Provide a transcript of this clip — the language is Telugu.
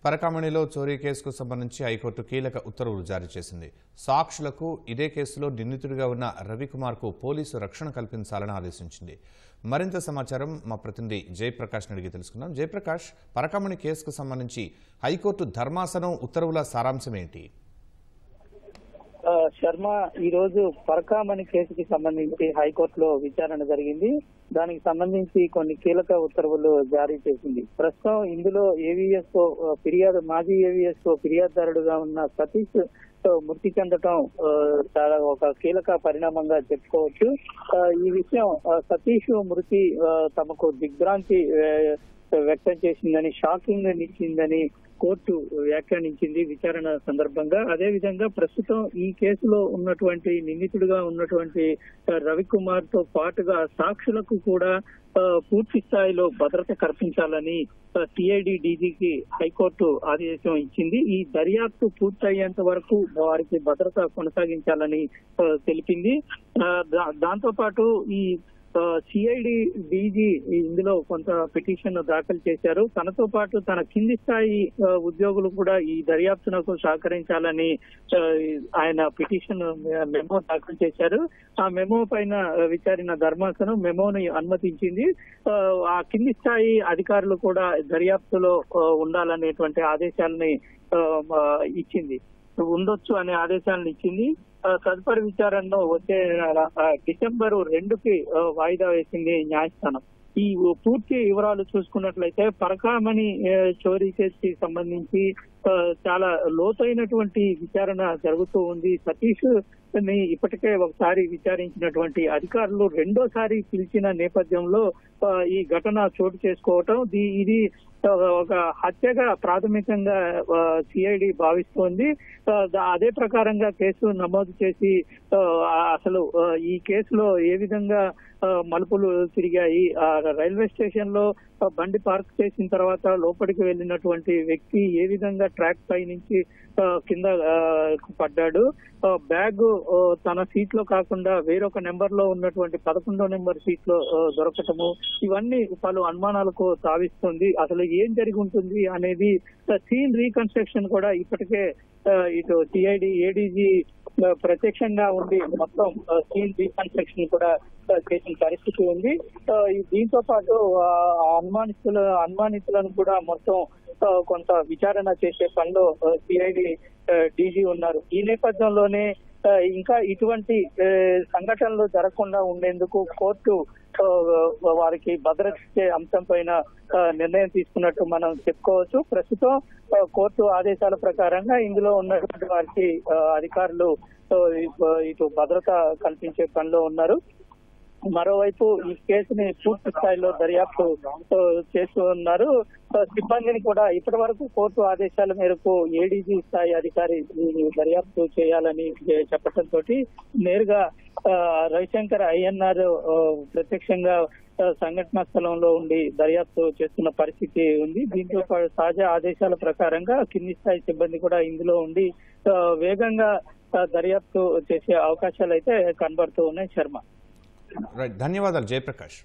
పరకామణిలో చోరీ కేసుకు సంబంధించి హైకోర్టు కీలక ఉత్తర్వులు జారీ చేసింది. సాక్షులకు ఇదే కేసులో నిందితుడిగా ఉన్న రవికుమార్కు పోలీసు రక్షణ కల్పించాలని ఆదేశించింది. మరింత సమాచారం మా ప్రతినిధి జయప్రకాష్ అడిగి తెలుసుకుందాం. జయప్రకాష్, పరకామణి కేసుకు సంబంధించి హైకోర్టు ధర్మాసనం ఉత్తర్వుల సారాంశం ఏంటి? శర్మ, ఈ రోజు పరకామణి కేసుకి సంబంధించి హైకోర్టులో విచారణ జరిగింది. దానికి సంబంధించి కొన్ని కీలక ఉత్తర్వులు జారీ చేసింది. ప్రస్తుతం ఇందులో మాజీ ఏవిఎస్ఓ ఫిర్యాదుదారుడుగా ఉన్న సతీష్ మృతి చెందటం చాలా ఒక కీలక పరిణామంగా చెప్పుకోవచ్చు. ఈ విషయం సతీష్ మృతి తమకు దిగ్భ్రాంతి వ్యక్తం చేసిందని, షాకింగ్ ఇచ్చిందని కోర్టు వ్యాఖ్యానించింది విచారణ సందర్భంగా. అదే విధంగా ప్రస్తుతం ఈ కేసులో ఉన్నటువంటి నిందితుడిగా ఉన్నటువంటి రవికుమార్ తో పాటుగా సాక్షులకు కూడా పూర్తి స్థాయిలో భద్రత కల్పించాలని సిఐడి డీజీకి హైకోర్టు ఆదేశం ఇచ్చింది. ఈ దర్యాప్తు పూర్తయ్యేంత వరకు వారికి భద్రత కొనసాగించాలని తెలిపింది. దాంతో పాటు ఈ సిఐడి డీజీ ఇందులో కొంత పిటిషన్ దాఖలు చేశారు. తనతో పాటు తన కింది స్థాయి ఉద్యోగులు కూడా ఈ దర్యాప్తునకు సహకరించాలని ఆయన పిటిషన్ మెమో దాఖలు చేశారు. ఆ మెమో పైన విచారణ ధర్మాసనం మెమోని అనుమతించింది. ఆ కింది స్థాయి అధికారులు కూడా దర్యాప్తులో ఉండాలనేటువంటి ఆదేశాలని ఉండొచ్చు అనే ఆదేశాలను ఇచ్చింది. తదుపరి విచారణలో వచ్చే డిసెంబర్ 2కి వాయిదా వేసింది న్యాయస్థానం. ఈ పూర్తి వివరాలు చూసుకున్నట్లయితే పరకామణి చోరీ కేసుకి సంబంధించి చాలా లోతైనటువంటి విచారణ జరుగుతూ ఉంది. సతీష్ ని ఇప్పటికే ఒకసారి విచారించినటువంటి అధికారులు రెండోసారి పిలిచిన నేపథ్యంలో ఈ ఘటన చోటు చేసుకోవటం, ఇది ఒక హత్యగా ప్రాథమికంగా సిఐడి భావిస్తోంది. అదే ప్రకారంగా కేసు నమోదు చేసి అసలు ఈ కేసులో ఏ విధంగా మలుపులు తిరిగాయి, రైల్వే స్టేషన్ లో బండి పార్క్ చేసిన తర్వాత లోపలికి వెళ్ళినటువంటి వ్యక్తి ఏ విధంగా ట్రాక్ పై నుంచి కింద పడ్డాడు, బ్యాగ్ తన సీట్ లో కాకుండా వేరొక నెంబర్ లో ఉన్నటువంటి 11వ నెంబర్ సీట్ లో దొరకటము, ఇవన్నీ పలు అనుమానాలకు తావిస్తుంది. అసలు ఏం జరిగి ఉంటుంది అనేది సీన్ రీకన్స్ట్రక్షన్ కూడా ఇప్పటికే ఇటు సిఐడి ఏడీజీ ప్రత్యక్షంగా ఉండి మొత్తం సీన్ రీకన్స్ట్రక్షన్ కూడా చేసిన పరిస్థితి ఉంది. దీంతో పాటు అనుమానితులను కూడా మొత్తం కొంత విచారణ చేసే పనిలో సిఐడి డీజీ ఉన్నారు. ఈ నేపథ్యంలోనే ఇంకా ఇటువంటి సంఘటనలు జరగకుండా ఉండేందుకు కోర్టు వారికి భద్రత ఇచ్చే అంశం పైన నిర్ణయం తీసుకున్నట్టు మనం చెప్పుకోవచ్చు. ప్రస్తుతం కోర్టు ఆదేశాల ప్రకారంగా ఇందులో ఉన్నటువంటి వారికి అధికారులు ఇటు భద్రత కల్పించే పనిలో ఉన్నారు. మరోవైపు ఈ కేసుని పూర్తి స్థాయిలో దర్యాప్తు చేస్తూ ఉన్నారు. సిబ్బందిని కూడా ఇప్పటి వరకు కోర్టు ఆదేశాల మేరకు ఏడీజీ స్థాయి అధికారి దర్యాప్తు చేయాలని చెప్పడంతో నేరుగా రవిశంకర్ ఐఎన్ఆర్ ప్రత్యక్షంగా సంఘటనా స్థలంలో ఉండి దర్యాప్తు చేస్తున్న పరిస్థితి ఉంది. దీంతో తాజా ఆదేశాల ప్రకారంగా కింది స్థాయి సిబ్బంది కూడా ఇందులో ఉండి వేగంగా దర్యాప్తు చేసే అవకాశాలు అయితే కనబడుతూ ఉన్నాయి. శర్మ, ధన్యవాదాలు జయప్రకాష్.